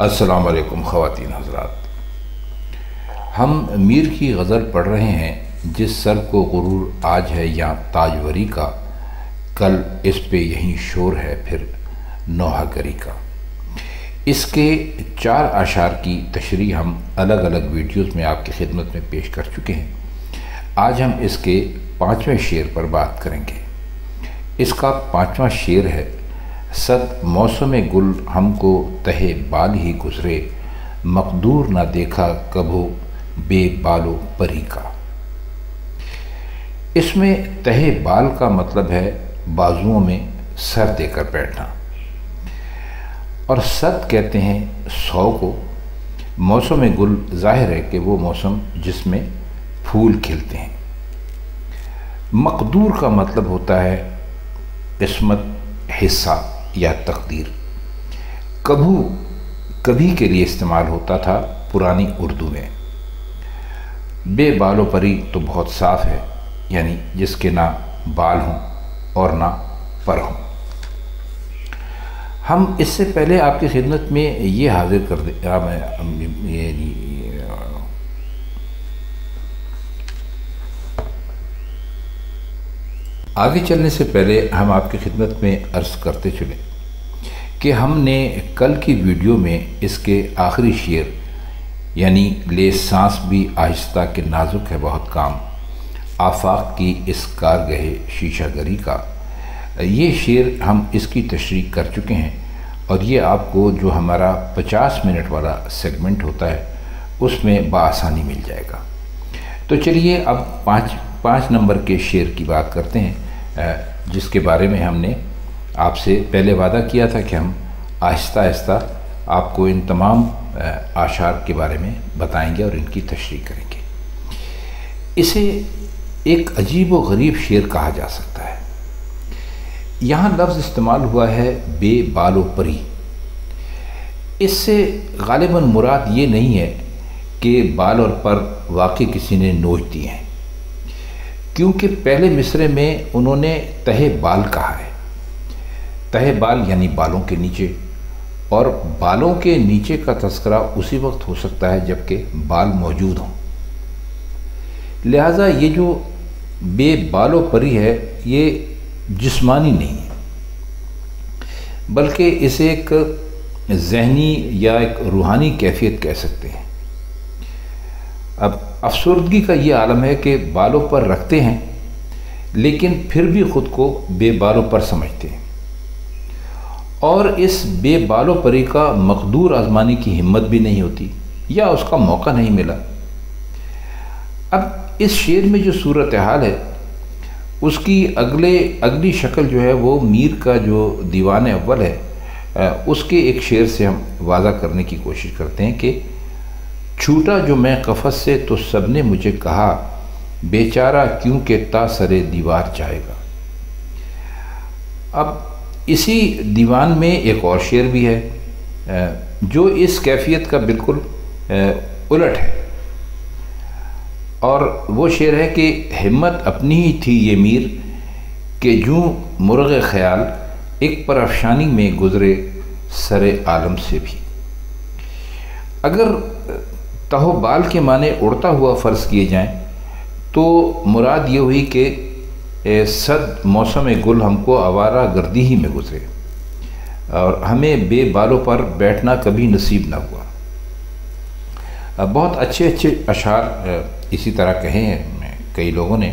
السلام علیکم خواتین حضرات، ہم میر کی غزل پڑھ رہے ہیں جس سر کو غرور آج ہے یا تاجوری کا، کل اس پہ یہیں شور ہے پھر نوحہ گری کا۔ اس کے 4 اشعار کی تشریح ہم الگ الگ ویڈیوز میں آپ کی خدمت میں پیش کر چکے ہیں۔ آج ہم اس کے 5ویں شعر پر بات کریں گے۔ اس کا 5واں شعر ہے: صد موسم گل ہم کو تہے بال ہی گزرے، مقدور نہ دیکھا کبھو بے بالو پری کا۔ اس میں تہے بال کا مطلب ہے بازوؤں میں سر دے کر بیٹھنا، اور صد کہتے ہیں 100 کو۔ موسم گل ظاہر ہے کہ وہ موسم جس میں پھول کھلتے ہیں۔ مقدور کا مطلب ہوتا ہے قسمت، حصہ یا تقدیر۔ کبھی کے لیے استعمال ہوتا تھا پرانی اردو میں۔ بے بالو پری تو بہت صاف ہے، یعنی جس کے نہ بال ہوں اور نہ پر ہوں۔ ہم اس سے پہلے آپ کی خدمت میں یہ حاضر کر دیں، آگے چلنے سے پہلے ہم آپ کی خدمت میں عرض کرتے چلیں کہ ہم نے کل کی ویڈیو میں اس کے آخری شعر یعنی لے سانس بھی آہستہ کے نازک ہے بہت کام، آفاق کی اس کارگہ شیشہ گری کا، یہ شعر ہم اس کی تشریح کر چکے ہیں، اور یہ آپ کو جو ہمارا 50 منٹ والا سیگمنٹ ہوتا ہے اس میں بآسانی مل جائے گا۔ تو چلیے اب 5 نمبر کے شعر کی بات کرتے ہیں، جس کے بارے میں ہم نے آپ سے پہلے وعدہ کیا تھا کہ ہم آہستہ آہستہ آپ کو ان تمام اشعار کے بارے میں بتائیں گے اور ان کی تشریح کریں گے۔ اسے ایک عجیب و غریب شعر کہا جا سکتا ہے۔ یہاں لفظ استعمال ہوا ہے بے بال و پری۔ اس سے غالباً مراد یہ نہیں ہے کہ بال اور پر واقعی کسی نے نوچ دیے ہیں، کیونکہ پہلے مصرعے میں انہوں نے تہے بال کہا ہے۔ تہے بال یعنی بالوں کے نیچے، اور بالوں کے نیچے کا تذکرہ اسی وقت ہو سکتا ہے جب کہ بال موجود ہوں۔ لہٰذا یہ جو بے بال و پری ہے یہ جسمانی نہیں ہے، بلکہ اسے ایک ذہنی یا ایک روحانی کیفیت کہہ سکتے ہیں۔ اب افسردگی کا یہ عالم ہے کہ بالوں پر رکھتے ہیں لیکن پھر بھی خود کو بے بالوں پر سمجھتے ہیں، اور اس بے بالوں پری کا مقدور آزمانے کی ہمت بھی نہیں ہوتی یا اس کا موقع نہیں ملا۔ اب اس شعر میں جو صورتحال ہے اس کی اگلی شکل جو ہے وہ میر کا جو دیوان اول ہے اس کے ایک شعر سے ہم واضح کرنے کی کوشش کرتے ہیں کہ چھوٹا جو میں قفس سے تو سب نے مجھے کہا، بیچارہ کیوں کہ تا سرے دیوار جائے گا۔ اب اسی دیوان میں ایک اور شعر بھی ہے جو اس کیفیت کا بالکل الٹ ہے، اور وہ شعر ہے کہ ہمت اپنی ہی تھی یہ میر کہ جوں مرغ خیال ایک پر افشانی میں گزرے سر عالم سے بھی۔ اگر تہو بال کے معنی اڑتا ہوا فرض کیے جائیں تو مراد یہ ہوئی کہ صد موسم گل ہم کو آوارہ گردی ہی میں گزرے اور ہمیں بے بالوں پر بیٹھنا کبھی نصیب نہ ہوا۔ بہت اچھے اشعار اسی طرح کہے ہیں کئی لوگوں نے۔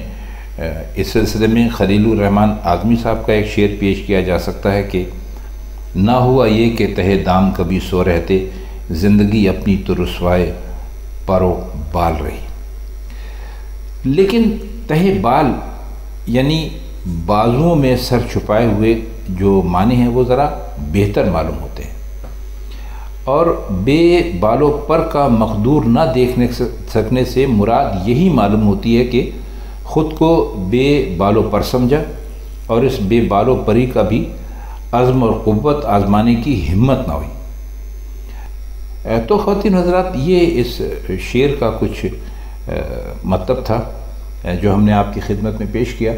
اس سلسلے میں خلیل الرحمن اعظمی صاحب کا ایک شعر پیش کیا جا سکتا ہے کہ نہ ہوا یہ کہ تہے دام کبھی سو رہتے، زندگی اپنی تو رسوائے پرو بال رہی۔ لیکن تہے بال یعنی بازوؤں میں سر چھپائے ہوئے جو معنی ہیں وہ ذرا بہتر معلوم ہوتے ہیں، اور بے بالوں پر کا مقدور نہ دیکھنے سکنے سے مراد یہی معلوم ہوتی ہے کہ خود کو بے بالوں پر سمجھا اور اس بے بالوں پری کا بھی عزم اور قوت آزمانے کی ہمت نہ ہوئی۔ تو خواتین حضرات، یہ اس شعر کا کچھ مطلب تھا جو ہم نے آپ کی خدمت میں پیش کیا،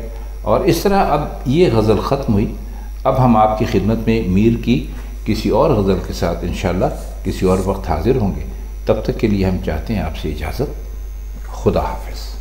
اور اس طرح اب یہ غزل ختم ہوئی۔ اب ہم آپ کی خدمت میں میر کی کسی اور غزل کے ساتھ انشاءاللہ کسی اور وقت حاضر ہوں گے، تب تک کے لیے ہم چاہتے ہیں آپ سے اجازت۔ خدا حافظ۔